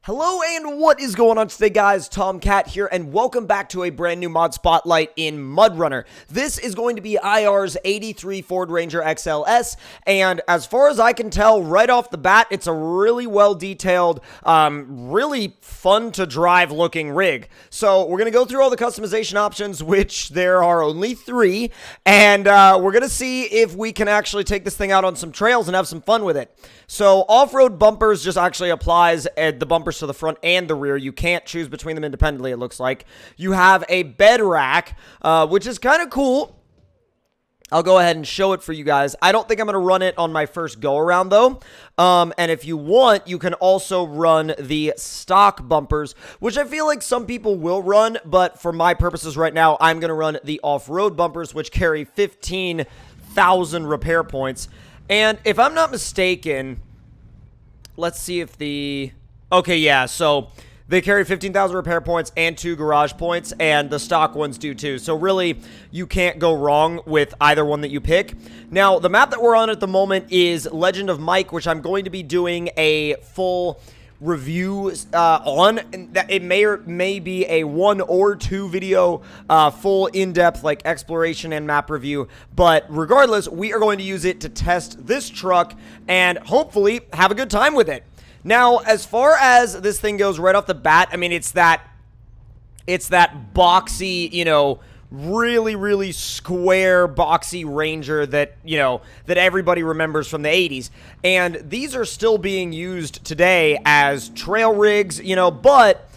Hello and what is going on today, guys? Tomcat here, and welcome back to a brand new mod spotlight in MudRunner. This is going to be IR's 83 Ford Ranger XLS, and as far as I can tell, right off the bat, it's a really well detailed, really fun to drive looking rig. So we're going to go through all the customization options, which there are only 3, and we're going to see if we can actually take this thing out on some trails and have some fun with it. So off-road bumpers just actually applies the bumpers to the front and the rear. You can't choose between them independently, it looks like. You have a bed rack, which is kind of cool. I'll go ahead and show it for you guys. I don't think I'm going to run it on my first go-around, though. And if you want, you can also run the stock bumpers, which I feel like some people will run, but for my purposes right now, I'm going to run the off-road bumpers, which carry 15,000 repair points. And if I'm not mistaken, let's see if the... Okay, yeah, so they carry 15,000 repair points and 2 garage points, and the stock ones do too. So really, you can't go wrong with either one that you pick. Now, the map that we're on at the moment is Legend of Mike, which I'm going to be doing a full review on. And it may be a 1 or 2 video full in-depth like exploration and map review, but regardless, we are going to use it to test this truck and hopefully have a good time with it. Now, as far as this thing goes right off the bat, I mean, it's that boxy, you know, really square boxy Ranger that, you know, that everybody remembers from the 80s. And these are still being used today as trail rigs, you know, but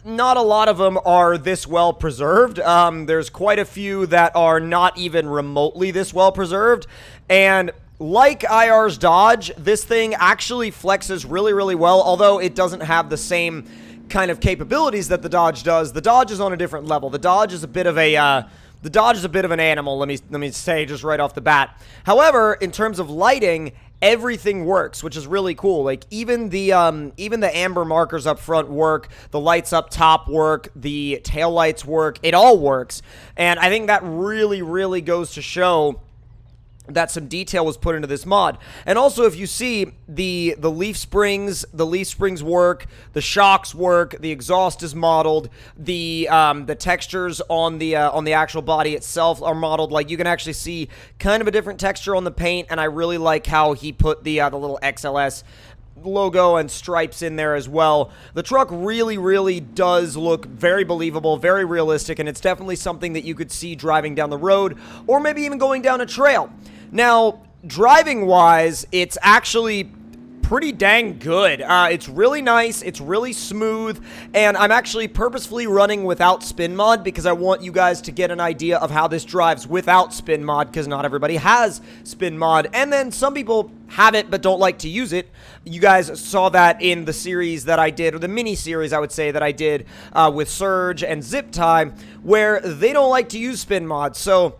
not a lot of them are this well preserved. There's quite a few that are not even remotely this well preserved. And like IR's Dodge, this thing actually flexes really well, although it doesn't have the same kind of capabilities that the Dodge does. The Dodge is on a different level. The Dodge is a bit of an animal, let me say just right off the bat. However, in terms of lighting, everything works, which is really cool. Like even the amber markers up front work, the lights up top work, the tail lights work. It all works. And I think that really goes to show that some detail was put into this mod. And also, if you see, the leaf springs work, the shocks work, the exhaust is modeled, the textures on the actual body itself are modeled. Like, you can actually see kind of a different texture on the paint, and I really like how he put the little XLS logo and stripes in there as well. The truck really does look very believable, very realistic, and it's definitely something that you could see driving down the road, or maybe even going down a trail. Now, driving-wise, it's actually pretty dang good. It's really nice, it's really smooth, and I'm actually purposefully running without spin mod because I want you guys to get an idea of how this drives without spin mod, because not everybody has spin mod, and then some people have it but don't like to use it. You guys saw that in the series that I did, or the mini-series, I would say, that I did with Surge and Zip Time, where they don't like to use spin mod, so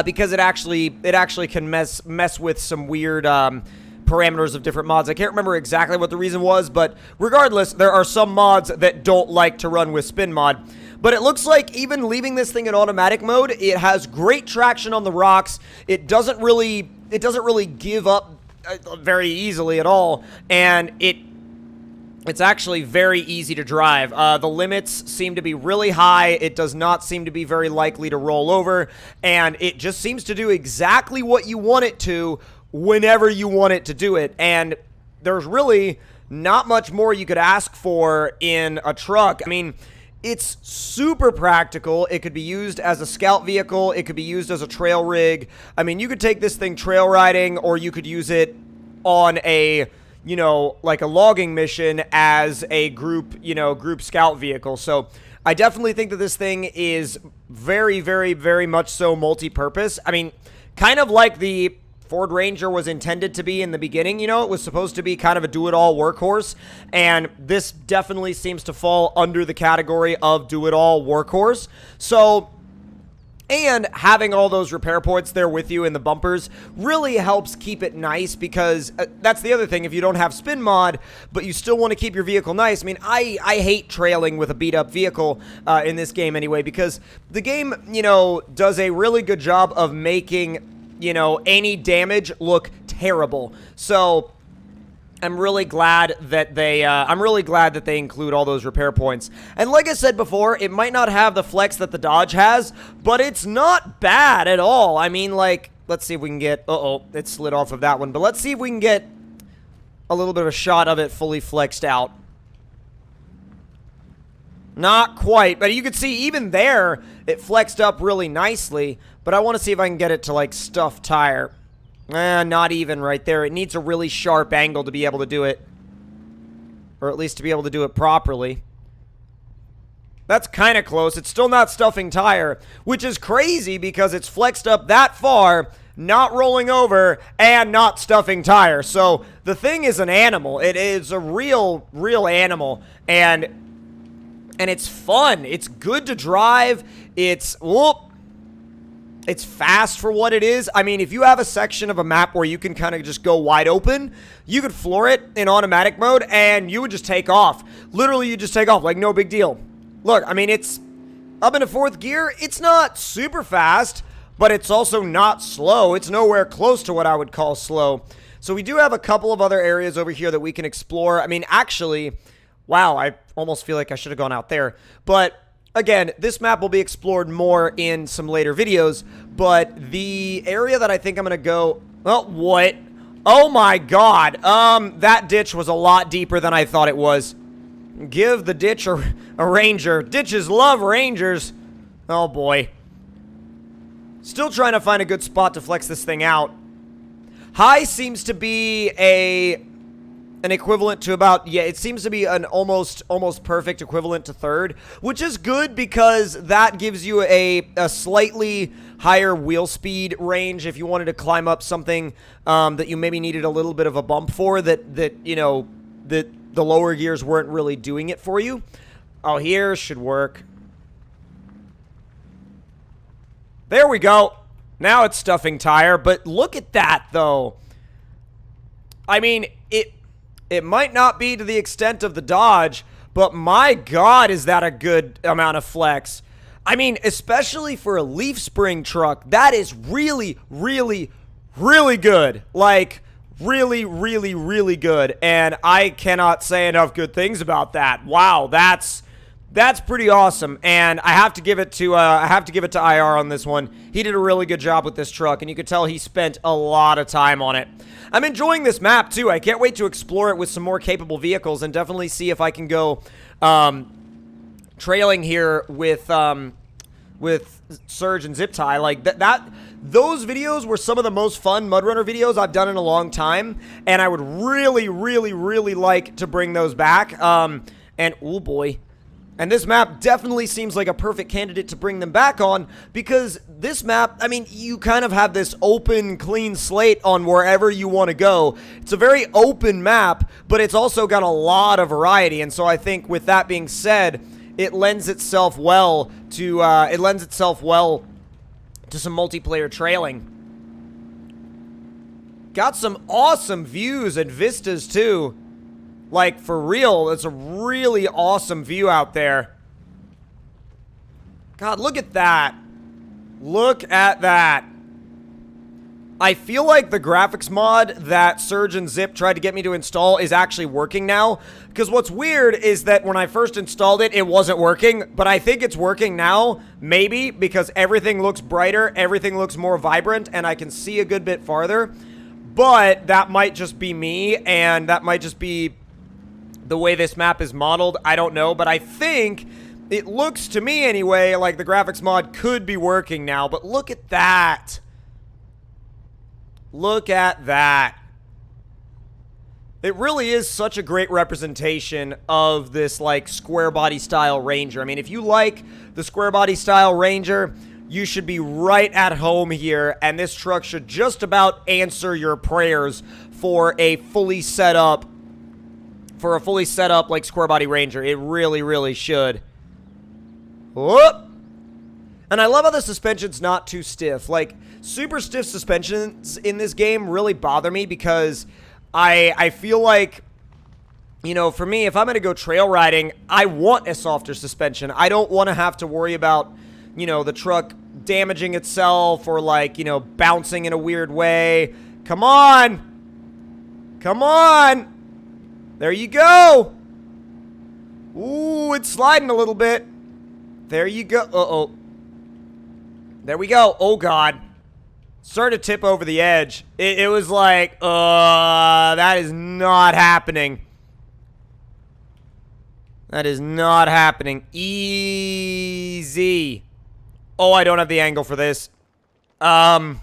because it actually can mess with some weird parameters of different mods. I can't remember exactly what the reason was, but regardless, there are some mods that don't like to run with spin mod. But it looks like even leaving this thing in automatic mode, it has great traction on the rocks. It doesn't really give up very easily at all, and it's actually very easy to drive. The limits seem to be really high. It does not seem to be very likely to roll over, and it just seems to do exactly what you want it to whenever you want it to do it. And there's really not much more you could ask for in a truck. I mean, it's super practical. It could be used as a scout vehicle. It could be used as a trail rig. I mean, you could take this thing trail riding, or you could use it on a, you know, like a logging mission as a group scout vehicle. So I definitely think that this thing is very much so multi-purpose. I mean, kind of like the Ford Ranger was intended to be in the beginning. You know, it was supposed to be kind of a do-it-all workhorse, and this definitely seems to fall under the category of do-it-all workhorse. So, and having all those repair points there with you in the bumpers really helps keep it nice, because that's the other thing. If you don't have spin mod, but you still want to keep your vehicle nice, I mean, I hate trailing with a beat-up vehicle in this game anyway, because the game, you know, does a really good job of making, you know, any damage look terrible. So I'm really glad that they include all those repair points. And like I said before, it might not have the flex that the Dodge has, but it's not bad at all. I mean, like, let's see if we can get, it slid off of that one, but let's see if we can get a little bit of a shot of it fully flexed out. Not quite, but you can see even there, it flexed up really nicely, but I want to see if I can get it to, like, stuff tire. Not even right there. It needs a really sharp angle to be able to do it. Or at least to be able to do it properly. That's kind of close. It's still not stuffing tire, which is crazy because it's flexed up that far, not rolling over, and not stuffing tire. So the thing is an animal. It is a real animal. And it's fun. It's good to drive. It's fast for what it is. I mean, if you have a section of a map where you can kind of just go wide open, you could floor it in automatic mode, and you would just take off. Literally, you just take off, like no big deal. Look, I mean, it's up into 4th gear. It's not super fast, but it's also not slow. It's nowhere close to what I would call slow. So we do have a couple of other areas over here that we can explore. I mean, actually, wow, I almost feel like I should have gone out there. But again, this map will be explored more in some later videos, but the area that I think I'm going to go... Oh, what? Oh my god. That ditch was a lot deeper than I thought it was. Give the ditch a ranger. Ditches love rangers. Oh boy. Still trying to find a good spot to flex this thing out. High seems to be an equivalent to about, yeah, it seems to be an almost perfect equivalent to 3rd, which is good because that gives you a slightly higher wheel speed range if you wanted to climb up something that you maybe needed a little bit of a bump for, that you know, that the lower gears weren't really doing it for you. Oh, here should work. There we go. Now it's stuffing tire, but look at that, though. I mean, it might not be to the extent of the Dodge, but my god, is that a good amount of flex. I mean, especially for a leaf spring truck, that is really, really, really good. Like, really, really, really good. And I cannot say enough good things about that. Wow, that's pretty awesome. And I have to give it to IR on this one. He did a really good job with this truck, and you could tell he spent a lot of time on it. I'm enjoying this map, too. I can't wait to explore it with some more capable vehicles and definitely see if I can go trailing here with Surge and Zip Tie. Like, those videos were some of the most fun MudRunner videos I've done in a long time, and I would really, really, really like to bring those back. And, oh boy. And this map definitely seems like a perfect candidate to bring them back on, because this map, I mean, you kind of have this open, clean slate on wherever you want to go. It's a very open map, but it's also got a lot of variety. And so I think with that being said, it lends itself well to some multiplayer trailing. Got some awesome views and vistas too. Like, for real, it's a really awesome view out there. God, look at that. Look at that. I feel like the graphics mod that Surge and Zip tried to get me to install is actually working now. Because what's weird is that when I first installed it, it wasn't working. But I think it's working now, maybe, because everything looks brighter, everything looks more vibrant, and I can see a good bit farther. But that might just be me, and that might just be the way this map is modeled. I don't know, but I think it looks to me anyway like the graphics mod could be working now. But look at that. Look at that. It really is such a great representation of this, like, square body style Ranger. I mean, if you like the square body style Ranger, you should be right at home here, and this truck should just about answer your prayers for a fully set up like square body Ranger. It really, really should. Whoop! And I love how the suspension's not too stiff. Like, super stiff suspensions in this game really bother me because I feel like, you know, for me, if I'm going to go trail riding, I want a softer suspension. I don't want to have to worry about, you know, the truck damaging itself or, like, you know, bouncing in a weird way. Come on! Come on! There you go. Ooh, it's sliding a little bit. There you go. Uh-oh. There we go. Oh, God. Started to tip over the edge. It was like, that is not happening. That is not happening. Easy. Oh, I don't have the angle for this. But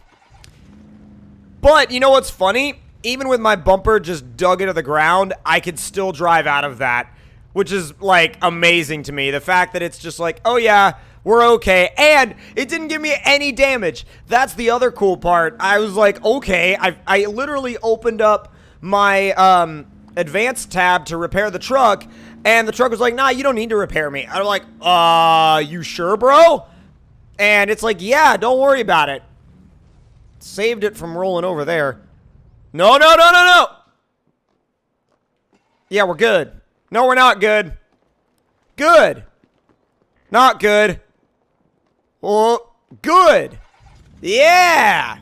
you know what's funny? Even with my bumper just dug into the ground, I could still drive out of that, which is, like, amazing to me. The fact that it's just like, oh, yeah, we're okay. And it didn't give me any damage. That's the other cool part. I was like, okay. I literally opened up my advanced tab to repair the truck, and the truck was like, nah, you don't need to repair me. I'm like, you sure, bro? And it's like, yeah, don't worry about it. Saved it from rolling over there. No, no, no, no, no. Yeah, we're good. No, we're not good. Good. Not good. Oh, good. Yeah.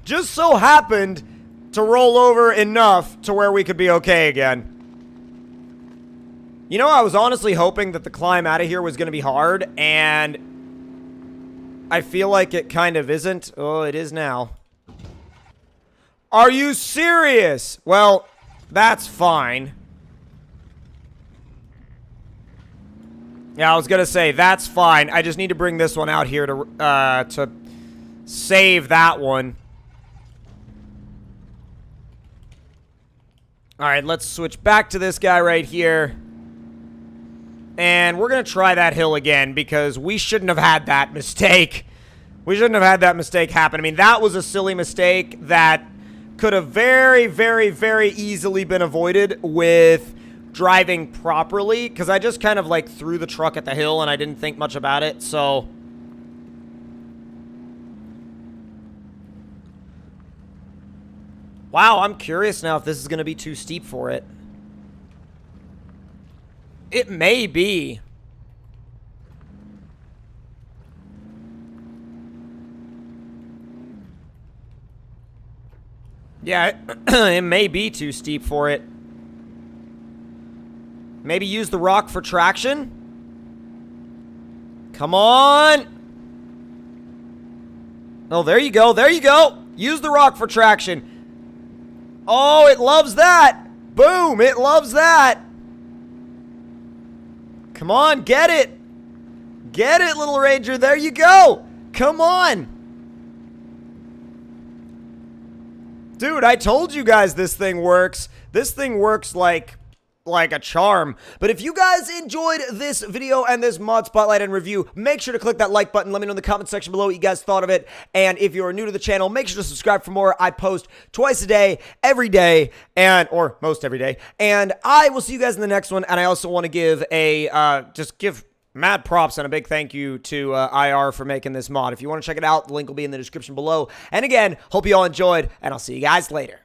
Just so happened to roll over enough to where we could be okay again. You know, I was honestly hoping that the climb out of here was going to be hard, and I feel like it kind of isn't. Oh, it is now. Are you serious? Well, that's fine. Yeah, I was gonna say, that's fine. I just need to bring this one out here to save that one. Alright, let's switch back to this guy right here. And we're gonna try that hill again, because we shouldn't have had that mistake. We shouldn't have had that mistake happen. I mean, that was a silly mistake that could have very, very, very easily been avoided with driving properly, because I just kind of like threw the truck at the hill and I didn't think much about it. So wow, I'm curious now if this is going to be too steep for it. It may be. Yeah, it may be too steep for it. Maybe use the rock for traction? Come on! Oh, there you go, there you go! Use the rock for traction. Oh, it loves that! Boom, it loves that! Come on, get it! Get it, little Ranger, there you go! Come on! Dude, I told you guys this thing works. This thing works like a charm. But if you guys enjoyed this video and this mod spotlight and review, make sure to click that like button. Let me know in the comment section below what you guys thought of it. And if you're new to the channel, make sure to subscribe for more. I post twice a day, every day, or most every day. And I will see you guys in the next one. And I also want to give just give mad props and a big thank you to IR for making this mod. If you want to check it out, the link will be in the description below. And again, hope you all enjoyed, and I'll see you guys later.